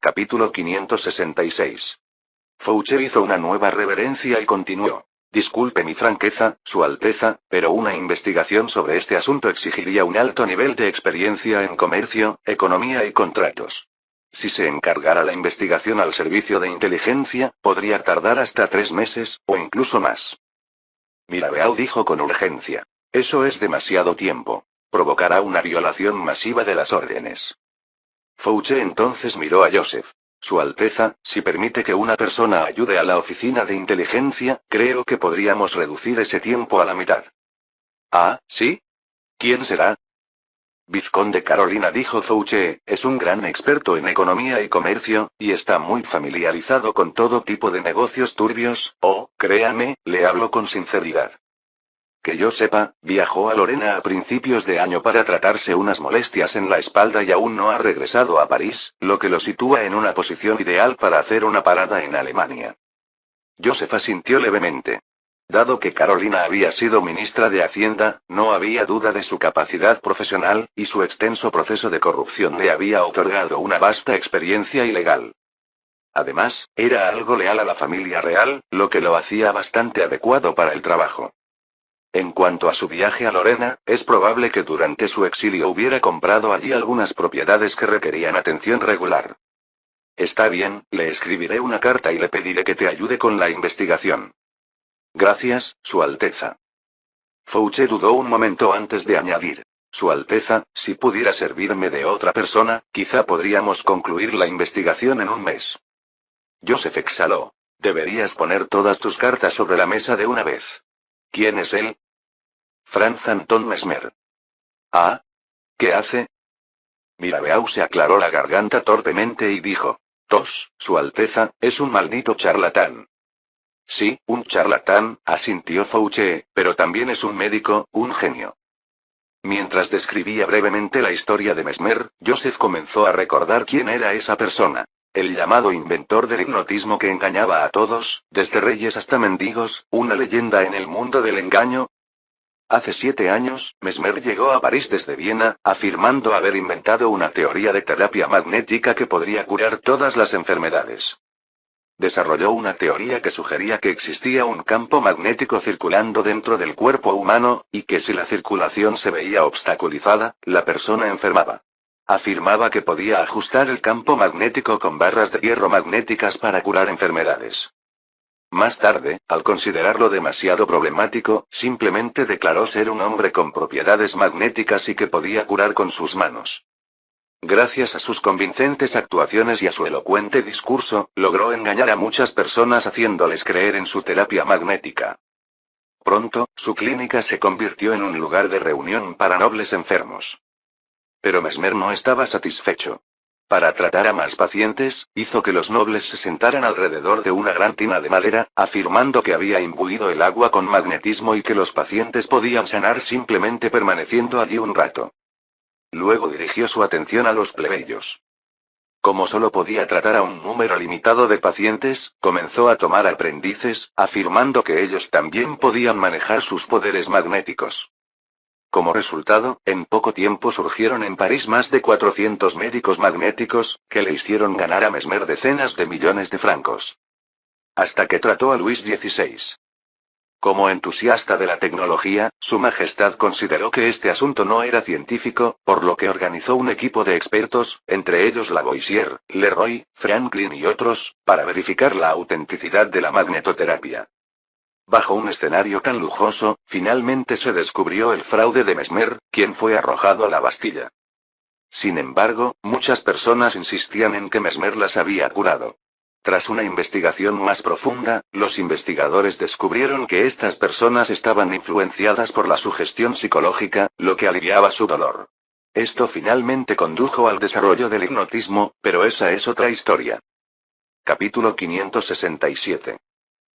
Capítulo 566. Fouché hizo una nueva reverencia y continuó. Disculpe mi franqueza, Su Alteza, pero una investigación sobre este asunto exigiría un alto nivel de experiencia en comercio, economía y contratos. Si se encargara la investigación al servicio de inteligencia, podría tardar hasta 3 meses, o incluso más. Mirabeau dijo con urgencia. Eso es demasiado tiempo. Provocará una violación masiva de las órdenes. Fouché entonces miró a Joseph. Su Alteza, si permite que una persona ayude a la oficina de inteligencia, creo que podríamos reducir ese tiempo a la mitad. Ah, ¿sí? ¿Quién será? Vizconde Carolina, dijo Fouché, es un gran experto en economía y comercio, y está muy familiarizado con todo tipo de negocios turbios. Oh, créame, le hablo con sinceridad. Que yo sepa, viajó a Lorena a principios de año para tratarse unas molestias en la espalda y aún no ha regresado a París, lo que lo sitúa en una posición ideal para hacer una parada en Alemania. Joseph asintió levemente. Dado que Carolina había sido ministra de Hacienda, no había duda de su capacidad profesional, y su extenso proceso de corrupción le había otorgado una vasta experiencia ilegal. Además, era algo leal a la familia real, lo que lo hacía bastante adecuado para el trabajo. En cuanto a su viaje a Lorena, es probable que durante su exilio hubiera comprado allí algunas propiedades que requerían atención regular. Está bien, le escribiré una carta y le pediré que te ayude con la investigación. Gracias, Su Alteza. Fouché dudó un momento antes de añadir. Su Alteza, si pudiera servirme de otra persona, quizá podríamos concluir la investigación en un mes. Joseph exhaló. Deberías poner todas tus cartas sobre la mesa de una vez. ¿Quién es él? Franz Anton Mesmer. ¿Ah? ¿Qué hace? Mirabeau se aclaró la garganta torpemente y dijo. Su Alteza, es un maldito charlatán. Sí, un charlatán, asintió Fouché, pero también es un médico, un genio. Mientras describía brevemente la historia de Mesmer, Joseph comenzó a recordar quién era esa persona. El llamado inventor del hipnotismo que engañaba a todos, desde reyes hasta mendigos, una leyenda en el mundo del engaño. Hace 7 años, Mesmer llegó a París desde Viena, afirmando haber inventado una teoría de terapia magnética que podría curar todas las enfermedades. Desarrolló una teoría que sugería que existía un campo magnético circulando dentro del cuerpo humano, y que si la circulación se veía obstaculizada, la persona enfermaba. Afirmaba que podía ajustar el campo magnético con barras de hierro magnéticas para curar enfermedades. Más tarde, al considerarlo demasiado problemático, simplemente declaró ser un hombre con propiedades magnéticas y que podía curar con sus manos. Gracias a sus convincentes actuaciones y a su elocuente discurso, logró engañar a muchas personas haciéndoles creer en su terapia magnética. Pronto, su clínica se convirtió en un lugar de reunión para nobles enfermos. Pero Mesmer no estaba satisfecho. Para tratar a más pacientes, hizo que los nobles se sentaran alrededor de una gran tina de madera, afirmando que había imbuido el agua con magnetismo y que los pacientes podían sanar simplemente permaneciendo allí un rato. Luego dirigió su atención a los plebeyos. Como solo podía tratar a un número limitado de pacientes, comenzó a tomar aprendices, afirmando que ellos también podían manejar sus poderes magnéticos. Como resultado, en poco tiempo surgieron en París más de 400 médicos magnéticos, que le hicieron ganar a Mesmer decenas de millones de francos. Hasta que trató a Luis XVI. Como entusiasta de la tecnología, Su Majestad consideró que este asunto no era científico, por lo que organizó un equipo de expertos, entre ellos Lavoisier, Leroy, Franklin y otros, para verificar la autenticidad de la magnetoterapia. Bajo un escenario tan lujoso, finalmente se descubrió el fraude de Mesmer, quien fue arrojado a la Bastilla. Sin embargo, muchas personas insistían en que Mesmer las había curado. Tras una investigación más profunda, los investigadores descubrieron que estas personas estaban influenciadas por la sugestión psicológica, lo que aliviaba su dolor. Esto finalmente condujo al desarrollo del hipnotismo, pero esa es otra historia. Capítulo 567.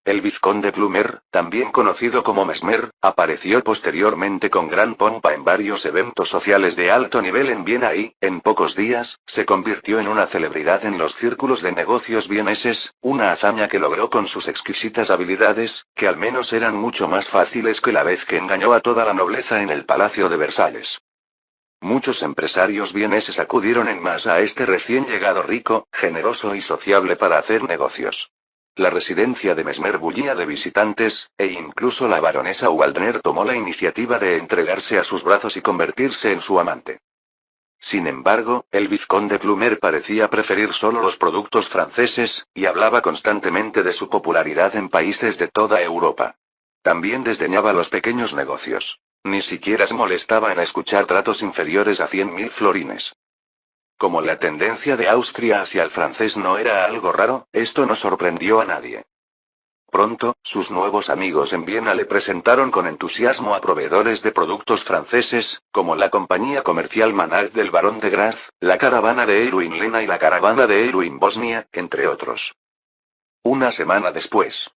El vizconde Plumer, también conocido como Mesmer, apareció posteriormente con gran pompa en varios eventos sociales de alto nivel en Viena y, en pocos días, se convirtió en una celebridad en los círculos de negocios vieneses, una hazaña que logró con sus exquisitas habilidades, que al menos eran mucho más fáciles que la vez que engañó a toda la nobleza en el Palacio de Versalles. Muchos empresarios vieneses acudieron en masa a este recién llegado rico, generoso y sociable para hacer negocios. La residencia de Mesmer bullía de visitantes, e incluso la baronesa Waldner tomó la iniciativa de entregarse a sus brazos y convertirse en su amante. Sin embargo, el vizconde Plumer parecía preferir solo los productos franceses, y hablaba constantemente de su popularidad en países de toda Europa. También desdeñaba los pequeños negocios. Ni siquiera se molestaba en escuchar tratos inferiores a 100.000 florines. Como la tendencia de Austria hacia el francés no era algo raro, esto no sorprendió a nadie. Pronto, sus nuevos amigos en Viena le presentaron con entusiasmo a proveedores de productos franceses, como la compañía comercial Manard del barón de Graz, la caravana de Erwin Lena y la caravana de Erwin Bosnia, entre otros. Una semana después.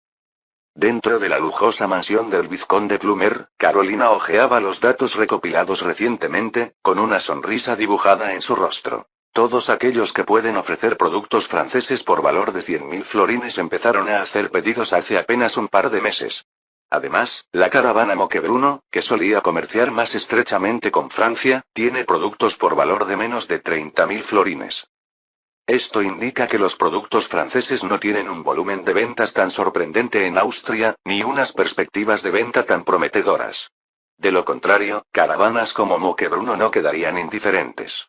Dentro de la lujosa mansión del vizconde Plumer, Carolina hojeaba los datos recopilados recientemente, con una sonrisa dibujada en su rostro. Todos aquellos que pueden ofrecer productos franceses por valor de 100.000 florines empezaron a hacer pedidos hace apenas un par de meses. Además, la caravana Moquebruno, que solía comerciar más estrechamente con Francia, tiene productos por valor de menos de 30.000 florines. Esto indica que los productos franceses no tienen un volumen de ventas tan sorprendente en Austria, ni unas perspectivas de venta tan prometedoras. De lo contrario, caravanas como Moquebruno no quedarían indiferentes.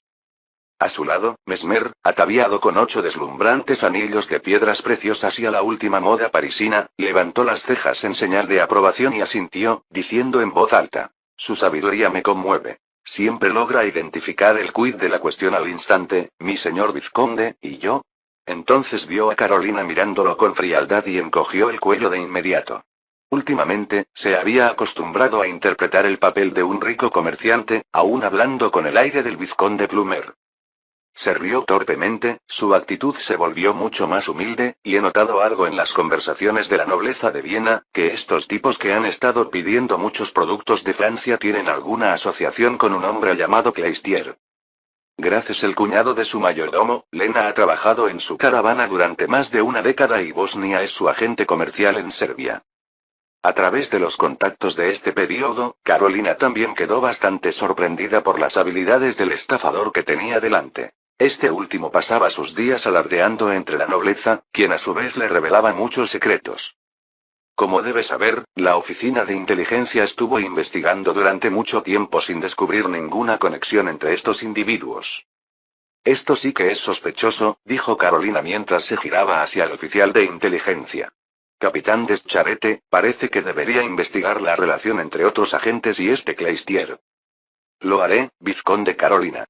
A su lado, Mesmer, ataviado con 8 deslumbrantes anillos de piedras preciosas y a la última moda parisina, levantó las cejas en señal de aprobación y asintió, diciendo en voz alta: «Su sabiduría me conmueve. Siempre logra identificar el quid de la cuestión al instante, mi señor vizconde, ¿y yo?». Entonces vio a Carolina mirándolo con frialdad y encogió el cuello de inmediato. Últimamente, se había acostumbrado a interpretar el papel de un rico comerciante, aún hablando con el aire del vizconde Plumer. Se rió torpemente, su actitud se volvió mucho más humilde, y he notado algo en las conversaciones de la nobleza de Viena, que estos tipos que han estado pidiendo muchos productos de Francia tienen alguna asociación con un hombre llamado Cleistier. Gracias el cuñado de su mayordomo, Lena ha trabajado en su caravana durante más de una década y Bosnia es su agente comercial en Serbia. A través de los contactos de este periodo, Carolina también quedó bastante sorprendida por las habilidades del estafador que tenía delante. Este último pasaba sus días alardeando entre la nobleza, quien a su vez le revelaba muchos secretos. Como debe saber, la oficina de inteligencia estuvo investigando durante mucho tiempo sin descubrir ninguna conexión entre estos individuos. Esto sí que es sospechoso, dijo Carolina mientras se giraba hacia el oficial de inteligencia. Capitán Descharette, parece que debería investigar la relación entre otros agentes y este Cleistier. Lo haré, vizconde Carolina.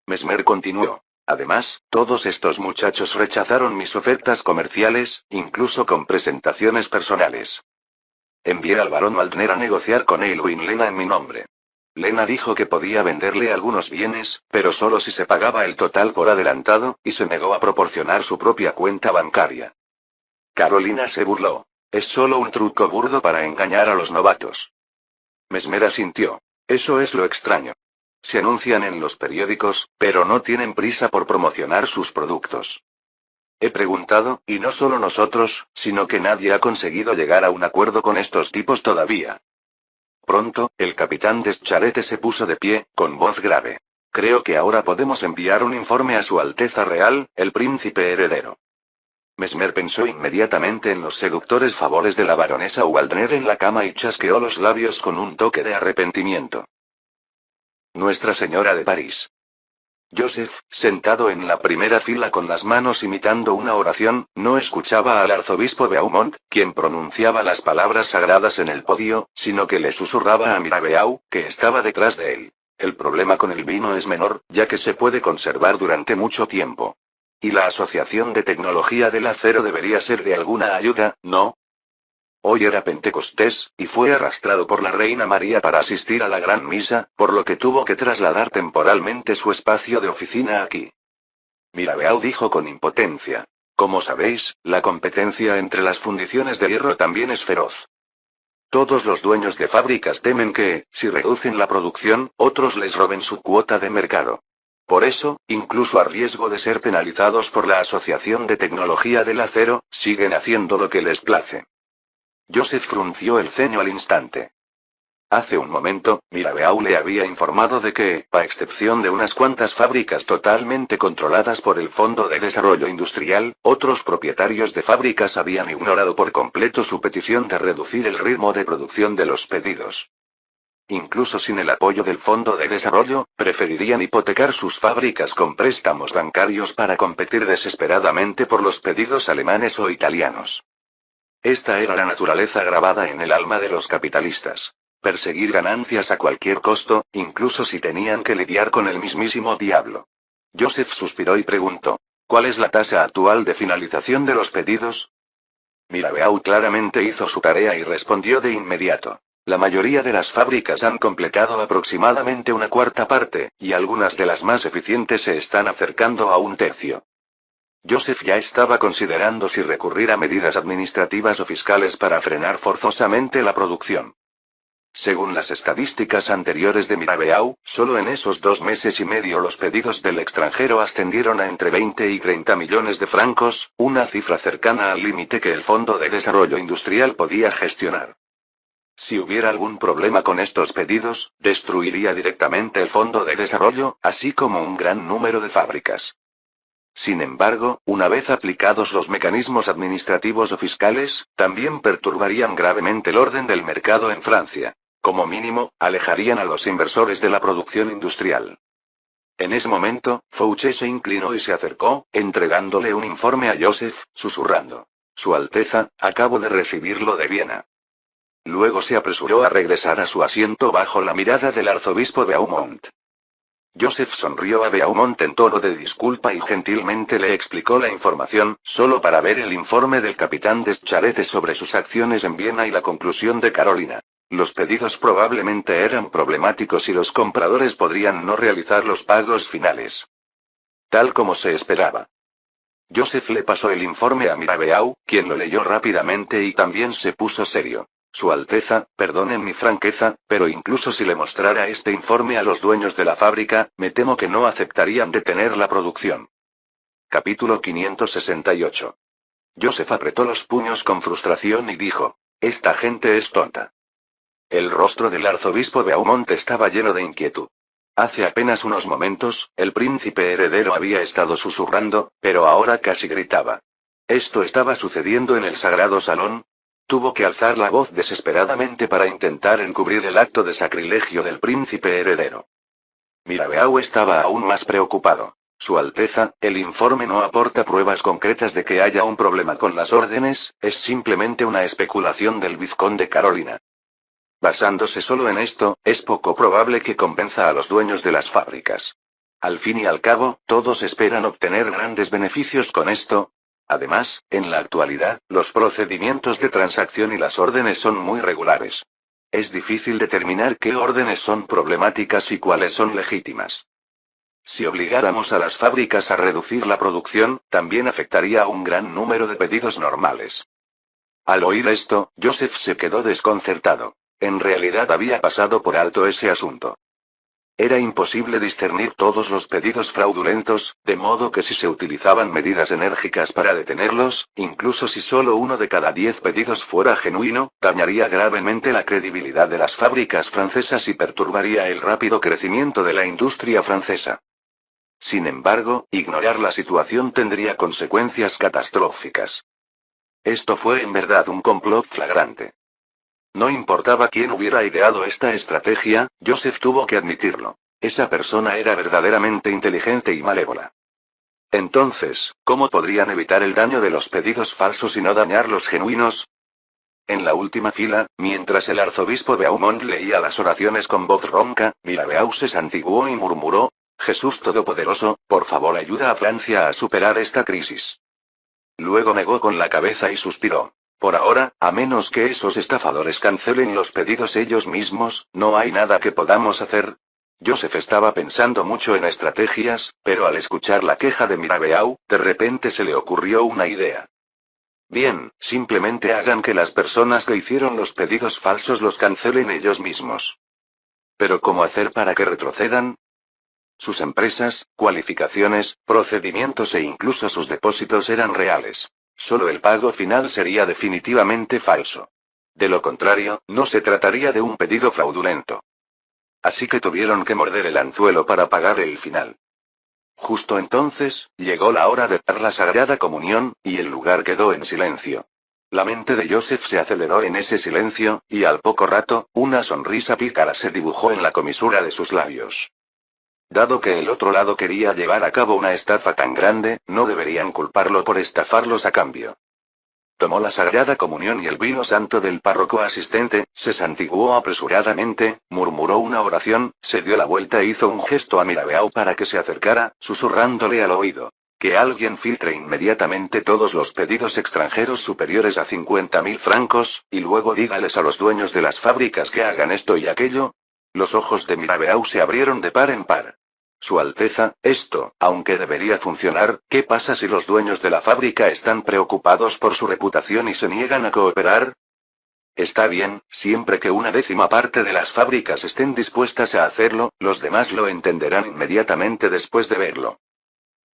Mesmer continuó. Además, todos estos muchachos rechazaron mis ofertas comerciales, incluso con presentaciones personales. Envié al barón Waldner a negociar con Aylwin Lena en mi nombre. Lena dijo que podía venderle algunos bienes, pero solo si se pagaba el total por adelantado, y se negó a proporcionar su propia cuenta bancaria. Carolina se burló. Es solo un truco burdo para engañar a los novatos. Mesmer asintió. Eso es lo extraño. Se anuncian en los periódicos, pero no tienen prisa por promocionar sus productos. He preguntado, y no solo nosotros, sino que nadie ha conseguido llegar a un acuerdo con estos tipos todavía. Pronto, el capitán Descharette se puso de pie, con voz grave. Creo que ahora podemos enviar un informe a Su Alteza Real, el príncipe heredero. Mesmer pensó inmediatamente en los seductores favores de la baronesa Waldner en la cama y chasqueó los labios con un toque de arrepentimiento. Nuestra Señora de París. Joseph, sentado en la primera fila con las manos imitando una oración, no escuchaba al arzobispo Beaumont, quien pronunciaba las palabras sagradas en el podio, sino que le susurraba a Mirabeau, que estaba detrás de él. El problema con el vino es menor, ya que se puede conservar durante mucho tiempo. Y la Asociación de Tecnología del Acero debería ser de alguna ayuda, ¿no? Hoy era Pentecostés, y fue arrastrado por la Reina María para asistir a la Gran Misa, por lo que tuvo que trasladar temporalmente su espacio de oficina aquí. Mirabeau dijo con impotencia. Como sabéis, la competencia entre las fundiciones de hierro también es feroz. Todos los dueños de fábricas temen que, si reducen la producción, otros les roben su cuota de mercado. Por eso, incluso a riesgo de ser penalizados por la Asociación de Tecnología del Acero, siguen haciendo lo que les place. Joseph frunció el ceño al instante. Hace un momento, Mirabeau le había informado de que, a excepción de unas cuantas fábricas totalmente controladas por el Fondo de Desarrollo Industrial, otros propietarios de fábricas habían ignorado por completo su petición de reducir el ritmo de producción de los pedidos. Incluso sin el apoyo del Fondo de Desarrollo, preferirían hipotecar sus fábricas con préstamos bancarios para competir desesperadamente por los pedidos alemanes o italianos. Esta era la naturaleza grabada en el alma de los capitalistas. Perseguir ganancias a cualquier costo, incluso si tenían que lidiar con el mismísimo diablo. Joseph suspiró y preguntó: ¿cuál es la tasa actual de finalización de los pedidos? Mirabeau claramente hizo su tarea y respondió de inmediato: la mayoría de las fábricas han completado aproximadamente una cuarta parte, y algunas de las más eficientes se están acercando a un tercio. Joseph ya estaba considerando si recurrir a medidas administrativas o fiscales para frenar forzosamente la producción. Según las estadísticas anteriores de Mirabeau, solo en esos 2 meses y medio los pedidos del extranjero ascendieron a entre 20 y 30 millones de francos, una cifra cercana al límite que el Fondo de Desarrollo Industrial podía gestionar. Si hubiera algún problema con estos pedidos, destruiría directamente el Fondo de Desarrollo, así como un gran número de fábricas. Sin embargo, una vez aplicados los mecanismos administrativos o fiscales, también perturbarían gravemente el orden del mercado en Francia. Como mínimo, alejarían a los inversores de la producción industrial. En ese momento, Fouché se inclinó y se acercó, entregándole un informe a Joseph, susurrando: Su Alteza, acabo de recibirlo de Viena. Luego se apresuró a regresar a su asiento bajo la mirada del arzobispo Beaumont. Joseph sonrió a Beaumont en tono de disculpa y gentilmente le explicó la información, solo para ver el informe del capitán Descharette sobre sus acciones en Viena y la conclusión de Carolina. Los pedidos probablemente eran problemáticos y los compradores podrían no realizar los pagos finales. Tal como se esperaba. Joseph le pasó el informe a Mirabeau, quien lo leyó rápidamente y también se puso serio. Su Alteza, perdonen mi franqueza, pero incluso si le mostrara este informe a los dueños de la fábrica, me temo que no aceptarían detener la producción. Capítulo 568. Joseph apretó los puños con frustración y dijo: esta gente es tonta. El rostro del arzobispo Beaumont estaba lleno de inquietud. Hace apenas unos momentos, el príncipe heredero había estado susurrando, pero ahora casi gritaba. ¿Esto estaba sucediendo en el sagrado salón? Tuvo que alzar la voz desesperadamente para intentar encubrir el acto de sacrilegio del príncipe heredero. Mirabeau estaba aún más preocupado. Su Alteza, el informe no aporta pruebas concretas de que haya un problema con las órdenes, es simplemente una especulación del vizconde Carolina. Basándose solo en esto, es poco probable que convenza a los dueños de las fábricas. Al fin y al cabo, todos esperan obtener grandes beneficios con esto. Además, en la actualidad, los procedimientos de transacción y las órdenes son muy regulares. Es difícil determinar qué órdenes son problemáticas y cuáles son legítimas. Si obligáramos a las fábricas a reducir la producción, también afectaría a un gran número de pedidos normales. Al oír esto, Joseph se quedó desconcertado. En realidad había pasado por alto ese asunto. Era imposible discernir todos los pedidos fraudulentos, de modo que si se utilizaban medidas enérgicas para detenerlos, incluso si solo 1 de cada 10 pedidos fuera genuino, dañaría gravemente la credibilidad de las fábricas francesas y perturbaría el rápido crecimiento de la industria francesa. Sin embargo, ignorar la situación tendría consecuencias catastróficas. Esto fue en verdad un complot flagrante. No importaba quién hubiera ideado esta estrategia, Joseph tuvo que admitirlo. Esa persona era verdaderamente inteligente y malévola. Entonces, ¿cómo podrían evitar el daño de los pedidos falsos y no dañar los genuinos? En la última fila, mientras el arzobispo Beaumont leía las oraciones con voz ronca, Mirabeau se santiguó y murmuró: Jesús Todopoderoso, por favor ayuda a Francia a superar esta crisis. Luego negó con la cabeza y suspiró. Por ahora, a menos que esos estafadores cancelen los pedidos ellos mismos, no hay nada que podamos hacer. Joseph estaba pensando mucho en estrategias, pero al escuchar la queja de Mirabeau, de repente se le ocurrió una idea. Bien, simplemente hagan que las personas que hicieron los pedidos falsos los cancelen ellos mismos. ¿Pero cómo hacer para que retrocedan? Sus empresas, cualificaciones, procedimientos e incluso sus depósitos eran reales. Solo el pago final sería definitivamente falso. De lo contrario, no se trataría de un pedido fraudulento. Así que tuvieron que morder el anzuelo para pagar el final. Justo entonces, llegó la hora de dar la Sagrada Comunión, y el lugar quedó en silencio. La mente de Joseph se aceleró en ese silencio, y al poco rato, una sonrisa pícara se dibujó en la comisura de sus labios. Dado que el otro lado quería llevar a cabo una estafa tan grande, no deberían culparlo por estafarlos a cambio. Tomó la Sagrada Comunión y el vino santo del párroco asistente, se santiguó apresuradamente, murmuró una oración, se dio la vuelta e hizo un gesto a Mirabeau para que se acercara, susurrándole al oído. Que alguien filtre inmediatamente todos los pedidos extranjeros superiores a 50.000 francos, y luego dígales a los dueños de las fábricas que hagan esto y aquello. Los ojos de Mirabeau se abrieron de par en par. Su Alteza, esto, aunque debería funcionar, ¿qué pasa si los dueños de la fábrica están preocupados por su reputación y se niegan a cooperar? Está bien, siempre que una décima parte de las fábricas estén dispuestas a hacerlo, los demás lo entenderán inmediatamente después de verlo.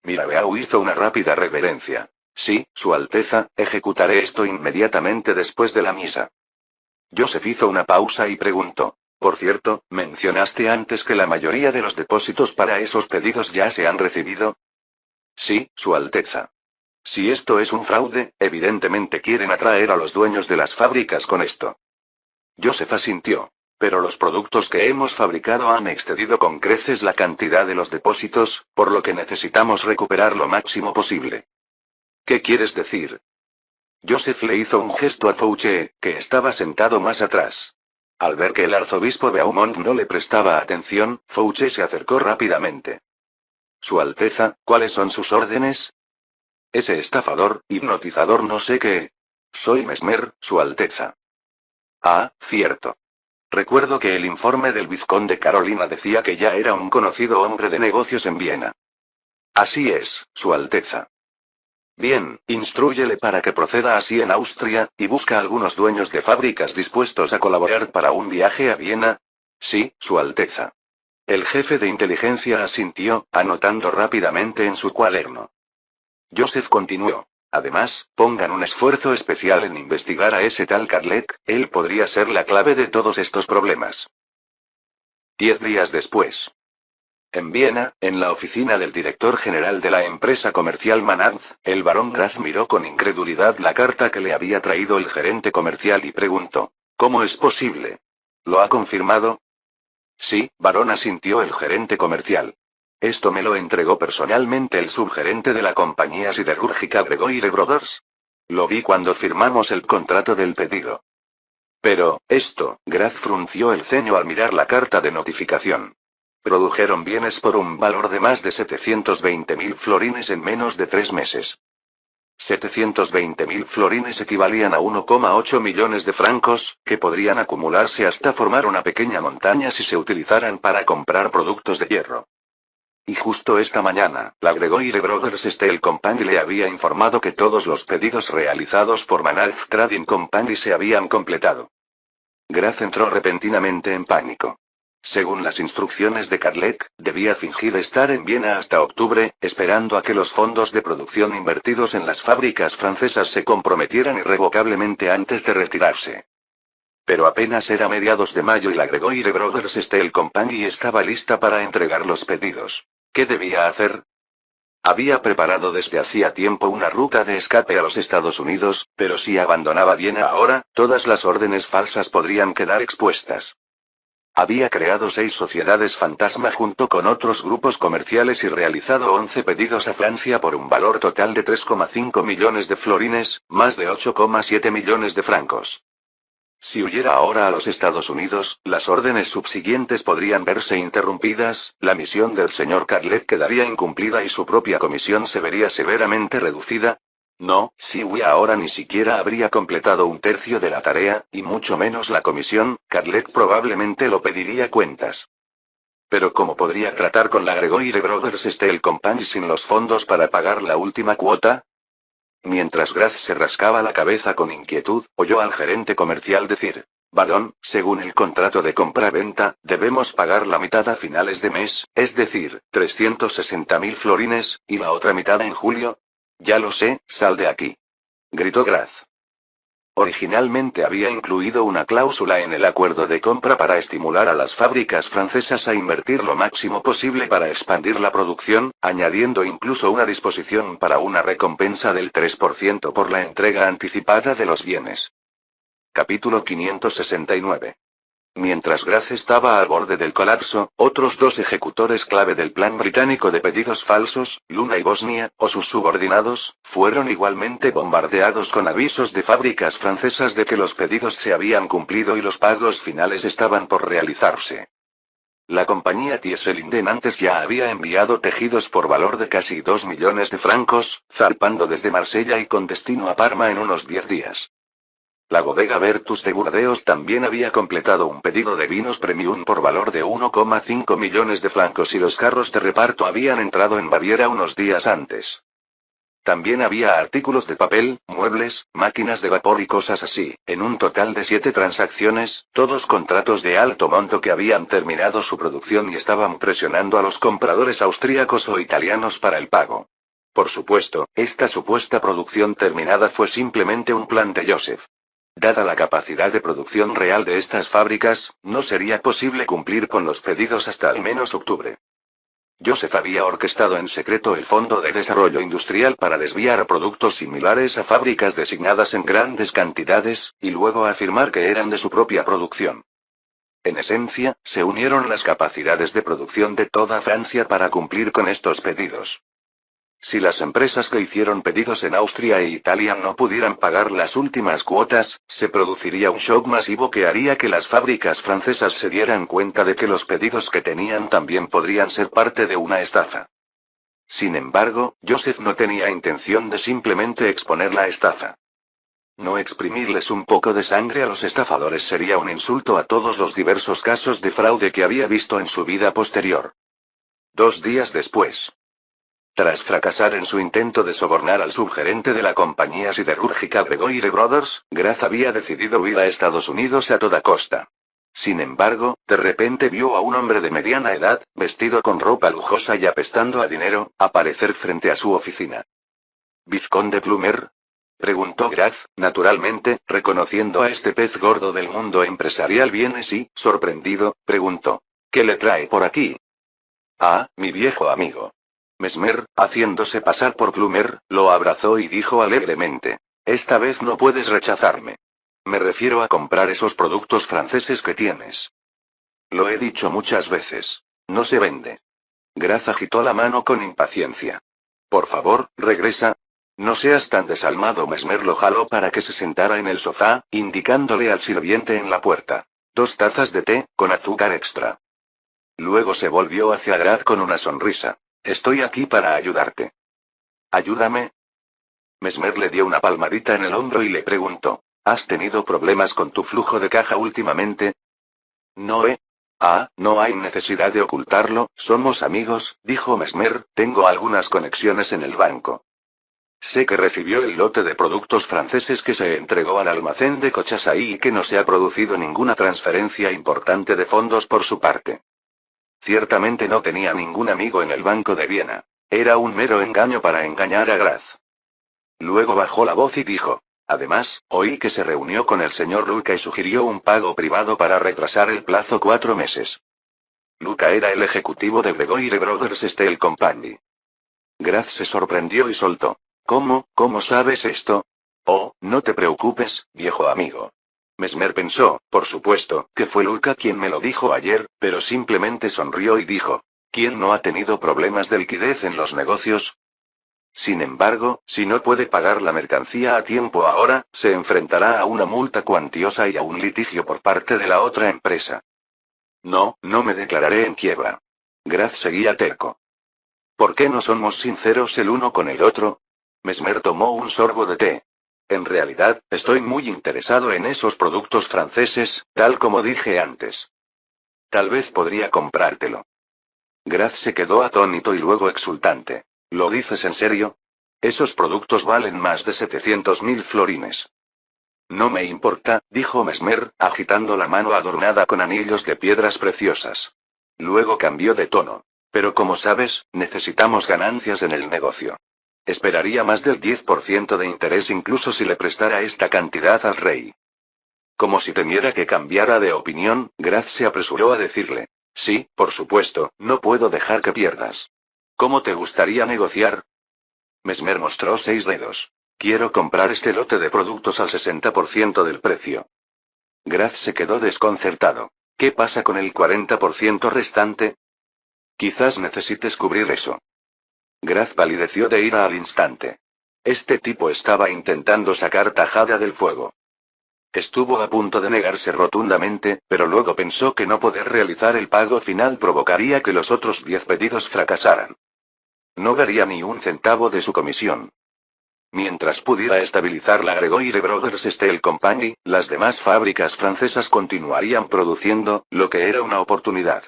Mirabeau hizo una rápida reverencia. Sí, Su Alteza, ejecutaré esto inmediatamente después de la misa. Joseph hizo una pausa y preguntó. Por cierto, mencionaste antes que la mayoría de los depósitos para esos pedidos ya se han recibido. Sí, Su Alteza. Si esto es un fraude, evidentemente quieren atraer a los dueños de las fábricas con esto. Joseph asintió. Pero los productos que hemos fabricado han excedido con creces la cantidad de los depósitos, por lo que necesitamos recuperar lo máximo posible. ¿Qué quieres decir? Joseph le hizo un gesto a Fouché, que estaba sentado más atrás. Al ver que el arzobispo Beaumont no le prestaba atención, Fouché se acercó rápidamente. Su Alteza, ¿cuáles son sus órdenes? Ese estafador, hipnotizador no sé qué. Soy Mesmer, Su Alteza. Ah, cierto. Recuerdo que el informe del vizconde Carolina decía que ya era un conocido hombre de negocios en Viena. Así es, Su Alteza. Bien, instrúyele para que proceda así en Austria, y busca algunos dueños de fábricas dispuestos a colaborar para un viaje a Viena. Sí, Su Alteza. El jefe de inteligencia asintió, anotando rápidamente en su cuaderno. Joseph continuó. Además, pongan un esfuerzo especial en investigar a ese tal Carlet, él podría ser la clave de todos estos problemas. 10 días después. En Viena, en la oficina del director general de la empresa comercial Manaz, el barón Graz miró con incredulidad la carta que le había traído el gerente comercial y preguntó. ¿Cómo es posible? ¿Lo ha confirmado? Sí, barón, asintió el gerente comercial. Esto me lo entregó personalmente el subgerente de la compañía siderúrgica Gregoire Brothers. Lo vi cuando firmamos el contrato del pedido. Pero, esto, Graz frunció el ceño al mirar la carta de notificación. Produjeron bienes por un valor de más de 720.000 florines en menos de 3 meses. 720.000 florines equivalían a 1,8 millones de francos, que podrían acumularse hasta formar una pequeña montaña si se utilizaran para comprar productos de hierro. Y justo esta mañana, la Gregoire Brothers Steel Company le había informado que todos los pedidos realizados por Manaz Trading Company se habían completado. Graz entró repentinamente en pánico. Según las instrucciones de Carlet, debía fingir estar en Viena hasta octubre, esperando a que los fondos de producción invertidos en las fábricas francesas se comprometieran irrevocablemente antes de retirarse. Pero apenas era mediados de mayo y la Gregoire Brothers Steel Company estaba lista para entregar los pedidos. ¿Qué debía hacer? Había preparado desde hacía tiempo una ruta de escape a los Estados Unidos, pero si abandonaba Viena ahora, todas las órdenes falsas podrían quedar expuestas. Había creado 6 sociedades fantasma junto con otros grupos comerciales y realizado 11 pedidos a Francia por un valor total de 3,5 millones de florines, más de 8,7 millones de francos. Si huyera ahora a los Estados Unidos, las órdenes subsiguientes podrían verse interrumpidas, la misión del señor Carlet quedaría incumplida y su propia comisión se vería severamente reducida. No, si huía ahora ni siquiera habría completado un tercio de la tarea, y mucho menos la comisión, Carlet probablemente lo pediría cuentas. Pero ¿cómo podría tratar con la Gregoire Brothers Steel Company sin los fondos para pagar la última cuota? Mientras Graz se rascaba la cabeza con inquietud, oyó al gerente comercial decir, barón, según el contrato de compra-venta, debemos pagar la mitad a finales de mes, es decir, 360.000 florines, y la otra mitad en julio. Ya lo sé, sal de aquí. Gritó Graz. Originalmente había incluido una cláusula en el acuerdo de compra para estimular a las fábricas francesas a invertir lo máximo posible para expandir la producción, añadiendo incluso una disposición para una recompensa del 3% por la entrega anticipada de los bienes. Capítulo 569. Mientras Grace estaba al borde del colapso, otros dos ejecutores clave del plan británico de pedidos falsos, Luna y Bosnia, o sus subordinados, fueron igualmente bombardeados con avisos de fábricas francesas de que los pedidos se habían cumplido y los pagos finales estaban por realizarse. La compañía Thieselinden antes ya había enviado tejidos por valor de casi 2 millones de francos, zarpando desde Marsella y con destino a Parma en unos 10 días. La bodega Bertus de Burdeos también había completado un pedido de vinos premium por valor de 1,5 millones de francos y los carros de reparto habían entrado en Baviera unos días antes. También había artículos de papel, muebles, máquinas de vapor y cosas así, en un total de 7 transacciones, todos contratos de alto monto que habían terminado su producción y estaban presionando a los compradores austríacos o italianos para el pago. Por supuesto, esta supuesta producción terminada fue simplemente un plan de Joseph. Dada la capacidad de producción real de estas fábricas, no sería posible cumplir con los pedidos hasta al menos octubre. Joseph había orquestado en secreto el Fondo de Desarrollo Industrial para desviar productos similares a fábricas designadas en grandes cantidades, y luego afirmar que eran de su propia producción. En esencia, se unieron las capacidades de producción de toda Francia para cumplir con estos pedidos. Si las empresas que hicieron pedidos en Austria e Italia no pudieran pagar las últimas cuotas, se produciría un shock masivo que haría que las fábricas francesas se dieran cuenta de que los pedidos que tenían también podrían ser parte de una estafa. Sin embargo, Joseph no tenía intención de simplemente exponer la estafa. No exprimirles un poco de sangre a los estafadores sería un insulto a todos los diversos casos de fraude que había visto en su vida posterior. 2 días después. Tras fracasar en su intento de sobornar al subgerente de la compañía siderúrgica Gregoire Brothers, Grace había decidido huir a Estados Unidos a toda costa. Sin embargo, de repente vio a un hombre de mediana edad, vestido con ropa lujosa y apestando a dinero, aparecer frente a su oficina. ¿Vizconde Plumer? Preguntó Grace, naturalmente, reconociendo a este pez gordo del mundo empresarial bienes y, sorprendido, preguntó: ¿Qué le trae por aquí? Ah, mi viejo amigo. Mesmer, haciéndose pasar por Plumer, lo abrazó y dijo alegremente: Esta vez no puedes rechazarme. Me refiero a comprar esos productos franceses que tienes. Lo he dicho muchas veces. No se vende. Grace agitó la mano con impaciencia. Por favor, regresa. No seas tan desalmado. Mesmer lo jaló para que se sentara en el sofá, indicándole al sirviente en la puerta: 2 tazas de té, con azúcar extra. Luego se volvió hacia Grace con una sonrisa. Estoy aquí para ayudarte. ¿Ayúdame? Mesmer le dio una palmadita en el hombro y le preguntó: ¿Has tenido problemas con tu flujo de caja últimamente? No. No hay necesidad de ocultarlo, somos amigos, dijo Mesmer, tengo algunas conexiones en el banco. Sé que recibió el lote de productos franceses que se entregó al almacén de Cochasay y que no se ha producido ninguna transferencia importante de fondos por su parte. Ciertamente no tenía ningún amigo en el Banco de Viena. Era un mero engaño para engañar a Grace. Luego bajó la voz y dijo: Además, oí que se reunió con el señor Luca y sugirió un pago privado para retrasar el plazo 4 meses. Luca era el ejecutivo de Gregoire Brothers Steel Company. Grace se sorprendió y soltó: ¿Cómo sabes esto? Oh, no te preocupes, viejo amigo. Mesmer pensó, por supuesto, que fue Luca quien me lo dijo ayer, pero simplemente sonrió y dijo: ¿Quién no ha tenido problemas de liquidez en los negocios? Sin embargo, si no puede pagar la mercancía a tiempo ahora, se enfrentará a una multa cuantiosa y a un litigio por parte de la otra empresa. No me declararé en quiebra. Grace seguía terco. ¿Por qué no somos sinceros el uno con el otro? Mesmer tomó un sorbo de té. En realidad, estoy muy interesado en esos productos franceses, tal como dije antes. Tal vez podría comprártelo. Grace se quedó atónito y luego exultante. ¿Lo dices en serio? Esos productos valen más de 700.000 florines. No me importa, dijo Mesmer, agitando la mano adornada con anillos de piedras preciosas. Luego cambió de tono. Pero como sabes, necesitamos ganancias en el negocio. Esperaría más del 10% de interés incluso si le prestara esta cantidad al rey. Como si temiera que cambiara de opinión, Graz se apresuró a decirle: sí, por supuesto, no puedo dejar que pierdas. ¿Cómo te gustaría negociar? Mesmer mostró 6 dedos. Quiero comprar este lote de productos al 60% del precio. Graz se quedó desconcertado. ¿Qué pasa con el 40% restante? Quizás necesites cubrir eso. Graz palideció de ira al instante. Este tipo estaba intentando sacar tajada del fuego. Estuvo a punto de negarse rotundamente, pero luego pensó que no poder realizar el pago final provocaría que los otros 10 pedidos fracasaran. No daría ni un centavo de su comisión. Mientras pudiera estabilizar la Gregoire Brothers Steel Company, las demás fábricas francesas continuarían produciendo, lo que era una oportunidad.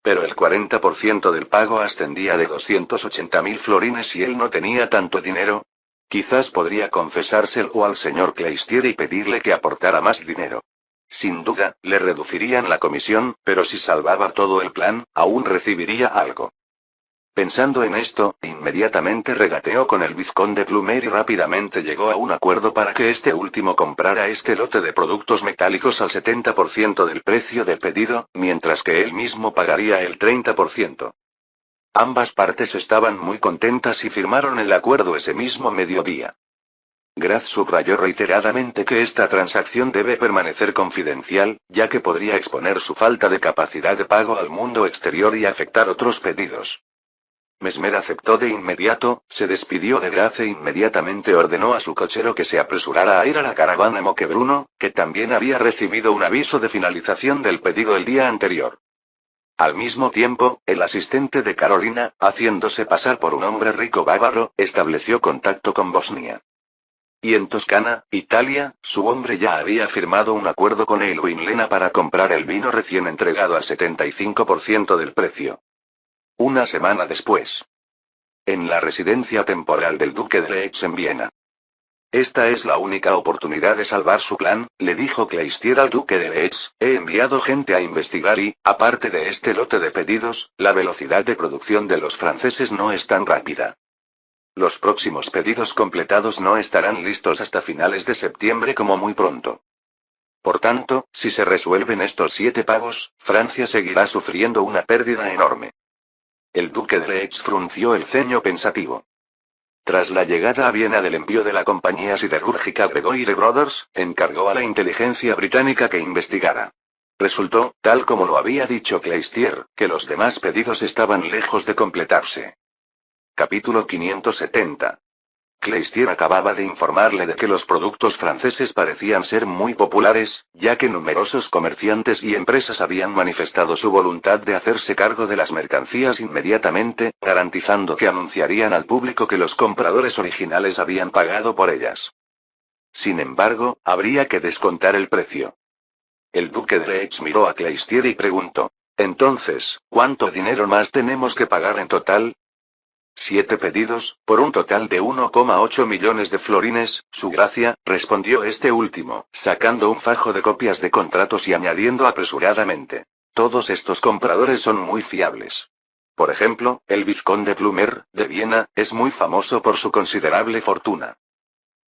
Pero el 40% del pago ascendía de 280.000 florines y él no tenía tanto dinero. Quizás podría confesárselo al señor Cleistier y pedirle que aportara más dinero. Sin duda, le reducirían la comisión, pero si salvaba todo el plan, aún recibiría algo. Pensando en esto, inmediatamente regateó con el vizconde Plumer y rápidamente llegó a un acuerdo para que este último comprara este lote de productos metálicos al 70% del precio del pedido, mientras que él mismo pagaría el 30%. Ambas partes estaban muy contentas y firmaron el acuerdo ese mismo mediodía. Graz subrayó reiteradamente que esta transacción debe permanecer confidencial, ya que podría exponer su falta de capacidad de pago al mundo exterior y afectar otros pedidos. Mesmer aceptó de inmediato, se despidió de Graz e inmediatamente ordenó a su cochero que se apresurara a ir a la caravana Moquebruno, que también había recibido un aviso de finalización del pedido el día anterior. Al mismo tiempo, el asistente de Carolina, haciéndose pasar por un hombre rico bávaro, estableció contacto con Bosnia. Y en Toscana, Italia, su hombre ya había firmado un acuerdo con Lena para comprar el vino recién entregado al 75% del precio. Una semana después. En la residencia temporal del duque de Leitz en Viena. Esta es la única oportunidad de salvar su plan, le dijo Cleistier al duque de Leitz. He enviado gente a investigar y, aparte de este lote de pedidos, la velocidad de producción de los franceses no es tan rápida. Los próximos pedidos completados no estarán listos hasta finales de septiembre como muy pronto. Por tanto, si se resuelven estos 7 pagos, Francia seguirá sufriendo una pérdida enorme. El duque de Leitz frunció el ceño pensativo. Tras la llegada a Viena del envío de la compañía siderúrgica Gregoire Brothers, encargó a la inteligencia británica que investigara. Resultó, tal como lo había dicho Cleistier, que los demás pedidos estaban lejos de completarse. Capítulo 570. Cleistier acababa de informarle de que los productos franceses parecían ser muy populares, ya que numerosos comerciantes y empresas habían manifestado su voluntad de hacerse cargo de las mercancías inmediatamente, garantizando que anunciarían al público que los compradores originales habían pagado por ellas. Sin embargo, habría que descontar el precio. El duque de Leitz miró a Cleistier y preguntó: entonces, ¿cuánto dinero más tenemos que pagar en total? 7 pedidos, por un total de 1,8 millones de florines, su gracia, respondió este último, sacando un fajo de copias de contratos y añadiendo apresuradamente: todos estos compradores son muy fiables. Por ejemplo, el vizconde Plumer, de Viena, es muy famoso por su considerable fortuna.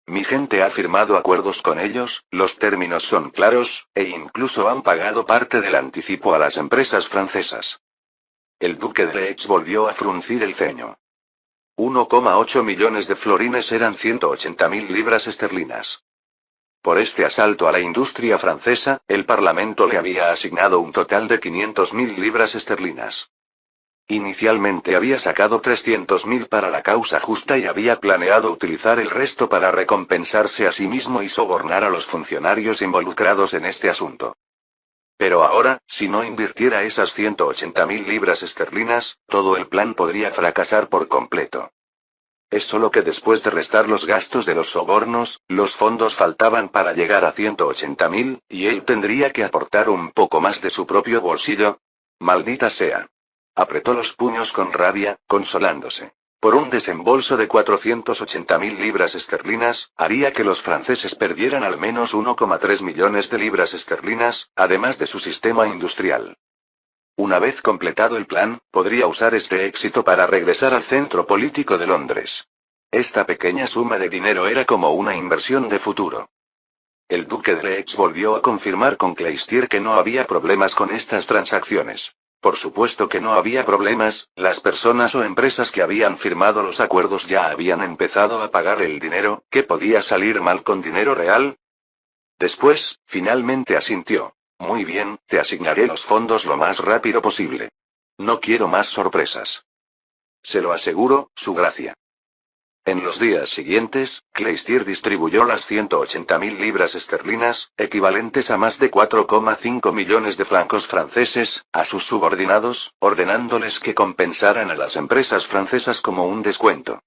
Mi gente ha firmado acuerdos con ellos, los términos son claros, e incluso han pagado parte del anticipo a las empresas francesas. El duque de Leitz volvió a fruncir el ceño. 1,8 millones de florines eran 180.000 libras esterlinas. Por este asalto a la industria francesa, el Parlamento le había asignado un total de 500.000 libras esterlinas. Inicialmente había sacado 300.000 para la causa justa y había planeado utilizar el resto para recompensarse a sí mismo y sobornar a los funcionarios involucrados en este asunto. Pero ahora, si no invirtiera esas 180.000 libras esterlinas, todo el plan podría fracasar por completo. Es solo que después de restar los gastos de los sobornos, los fondos faltaban para llegar a 180.000, y él tendría que aportar un poco más de su propio bolsillo. Maldita sea. Apretó los puños con rabia, consolándose. Por un desembolso de 480.000 libras esterlinas, haría que los franceses perdieran al menos 1,3 millones de libras esterlinas, además de su sistema industrial. Una vez completado el plan, podría usar este éxito para regresar al centro político de Londres. Esta pequeña suma de dinero era como una inversión de futuro. El duque de Lex volvió a confirmar con Claystier que no había problemas con estas transacciones. Por supuesto que no había problemas, las personas o empresas que habían firmado los acuerdos ya habían empezado a pagar el dinero. ¿Qué podía salir mal con dinero real? Después, finalmente asintió. Muy bien, te asignaré los fondos lo más rápido posible. No quiero más sorpresas. Se lo aseguro, su gracia. En los días siguientes, Claystier distribuyó las 180.000 libras esterlinas, equivalentes a más de 4,5 millones de francos franceses, a sus subordinados, ordenándoles que compensaran a las empresas francesas como un descuento.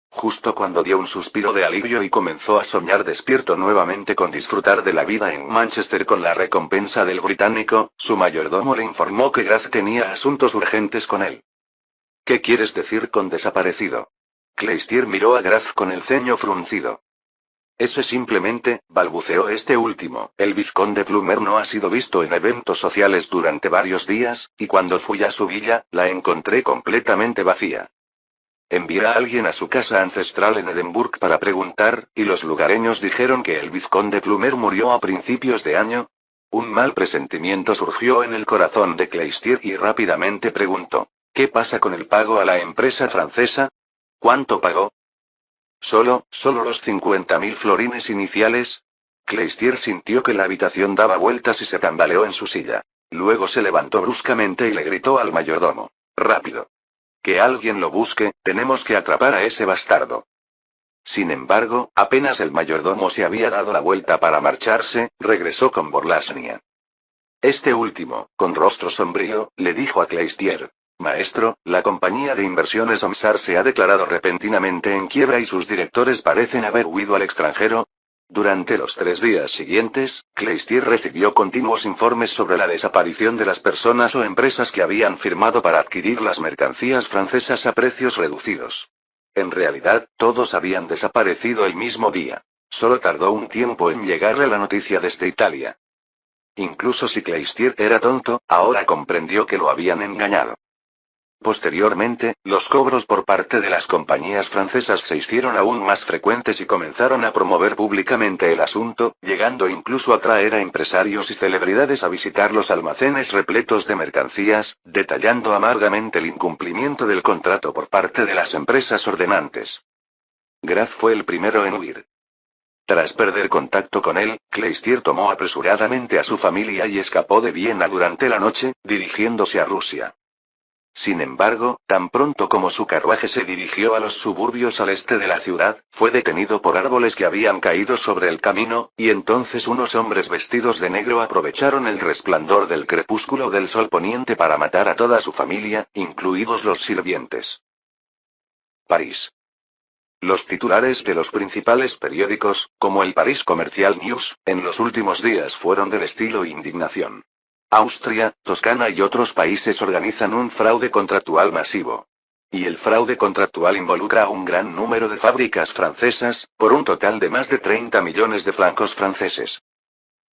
Justo cuando dio un suspiro de alivio y comenzó a soñar despierto nuevamente con disfrutar de la vida en Manchester con la recompensa del británico, su mayordomo le informó que Graff tenía asuntos urgentes con él. ¿Qué quieres decir con desaparecido? Claystier miró a Graff con el ceño fruncido. Ese simplemente, balbuceó este último, el vizconde Plumer no ha sido visto en eventos sociales durante varios días, y cuando fui a su villa, la encontré completamente vacía. Envié a alguien a su casa ancestral en Edimburgo para preguntar, y los lugareños dijeron que el vizconde Plumer murió a principios de año. Un mal presentimiento surgió en el corazón de Claystier y rápidamente preguntó, ¿qué pasa con el pago a la empresa francesa? ¿Cuánto pagó? Solo los 50.000 florines iniciales. Claystier sintió que la habitación daba vueltas y se tambaleó en su silla. Luego se levantó bruscamente y le gritó al mayordomo. ¡Rápido! Que alguien lo busque, tenemos que atrapar a ese bastardo. Sin embargo, apenas el mayordomo se había dado la vuelta para marcharse, regresó con Borlasnia. Este último, con rostro sombrío, le dijo a Claystier. Maestro, la compañía de inversiones OMSAR se ha declarado repentinamente en quiebra y sus directores parecen haber huido al extranjero. Durante los 3 días siguientes, Claystier recibió continuos informes sobre la desaparición de las personas o empresas que habían firmado para adquirir las mercancías francesas a precios reducidos. En realidad, todos habían desaparecido el mismo día. Solo tardó un tiempo en llegarle la noticia desde Italia. Incluso si Claystier era tonto, ahora comprendió que lo habían engañado. Posteriormente, los cobros por parte de las compañías francesas se hicieron aún más frecuentes y comenzaron a promover públicamente el asunto, llegando incluso a traer a empresarios y celebridades a visitar los almacenes repletos de mercancías, detallando amargamente el incumplimiento del contrato por parte de las empresas ordenantes. Graff fue el primero en huir. Tras perder contacto con él, Claystier tomó apresuradamente a su familia y escapó de Viena durante la noche, dirigiéndose a Rusia. Sin embargo, tan pronto como su carruaje se dirigió a los suburbios al este de la ciudad, fue detenido por árboles que habían caído sobre el camino, y entonces unos hombres vestidos de negro aprovecharon el resplandor del crepúsculo del sol poniente para matar a toda su familia, incluidos los sirvientes. París. Los titulares de los principales periódicos, como el Paris Commercial News, en los últimos días fueron del estilo indignación. Austria, Toscana y otros países organizan un fraude contractual masivo. Y el fraude contractual involucra a un gran número de fábricas francesas, por un total de más de 30 millones de francos franceses.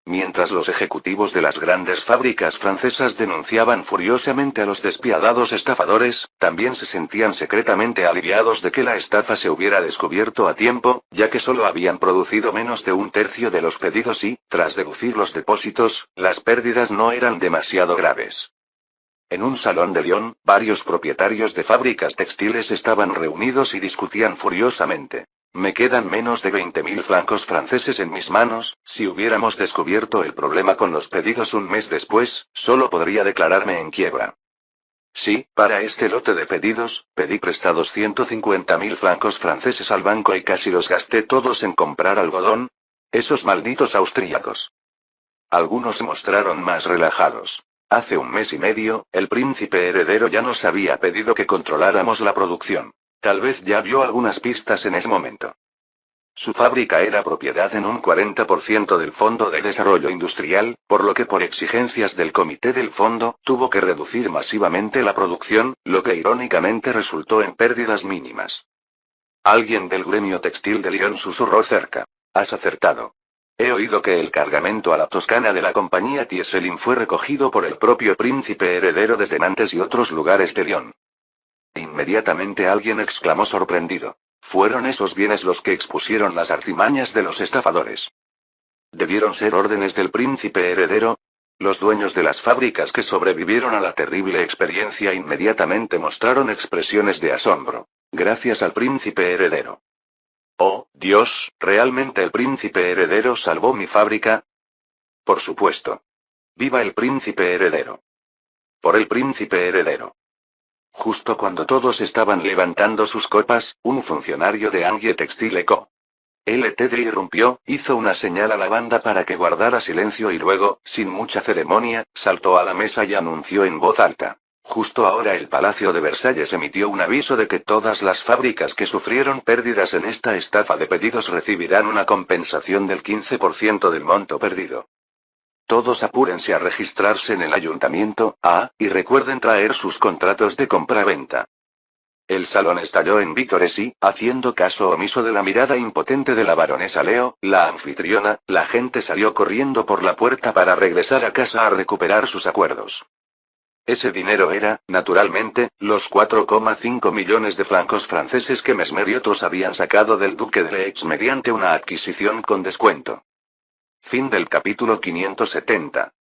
Mientras los ejecutivos de las grandes fábricas francesas denunciaban furiosamente a los despiadados estafadores, también se sentían secretamente aliviados de que la estafa se hubiera descubierto a tiempo, ya que solo habían producido menos de un tercio de los pedidos y, tras deducir los depósitos, las pérdidas no eran demasiado graves. En un salón de Lyon, varios propietarios de fábricas textiles estaban reunidos y discutían furiosamente. Me quedan menos de 20.000 francos franceses en mis manos, si hubiéramos descubierto el problema con los pedidos un mes después, solo podría declararme en quiebra. Sí, para este lote de pedidos, pedí prestados 150.000 francos franceses al banco y casi los gasté todos en comprar algodón. Esos malditos austríacos. Algunos se mostraron más relajados. Hace un mes y medio, el príncipe heredero ya nos había pedido que controláramos la producción. Tal vez ya vio algunas pistas en ese momento. Su fábrica era propiedad en un 40% del Fondo de Desarrollo Industrial, por lo que por exigencias del comité del fondo, tuvo que reducir masivamente la producción, lo que irónicamente resultó en pérdidas mínimas. Alguien del gremio textil de Lyon susurró cerca. Has acertado. He oído que el cargamento a la Toscana de la compañía Tieselin fue recogido por el propio príncipe heredero desde Nantes y otros lugares de Lyon. Inmediatamente alguien exclamó sorprendido. Fueron esos bienes los que expusieron las artimañas de los estafadores. ¿Debieron ser órdenes del príncipe heredero? Los dueños de las fábricas que sobrevivieron a la terrible experiencia inmediatamente mostraron expresiones de asombro. Gracias al príncipe heredero. Oh, Dios, ¿realmente el príncipe heredero salvó mi fábrica? Por supuesto. ¡Viva el príncipe heredero! Por el príncipe heredero. Justo cuando todos estaban levantando sus copas, un funcionario de Angie Textile Co. Ltd irrumpió, hizo una señal a la banda para que guardara silencio y luego, sin mucha ceremonia, saltó a la mesa y anunció en voz alta. Justo ahora el Palacio de Versalles emitió un aviso de que todas las fábricas que sufrieron pérdidas en esta estafa de pedidos recibirán una compensación del 15% del monto perdido. Todos apúrense a registrarse en el ayuntamiento, y recuerden traer sus contratos de compra-venta. El salón estalló en vítores y, haciendo caso omiso de la mirada impotente de la baronesa Leo, la anfitriona, la gente salió corriendo por la puerta para regresar a casa a recuperar sus acuerdos. Ese dinero era, naturalmente, los 4,5 millones de francos franceses que Mesmer y otros habían sacado del duque de Lex mediante una adquisición con descuento. Fin del capítulo 570.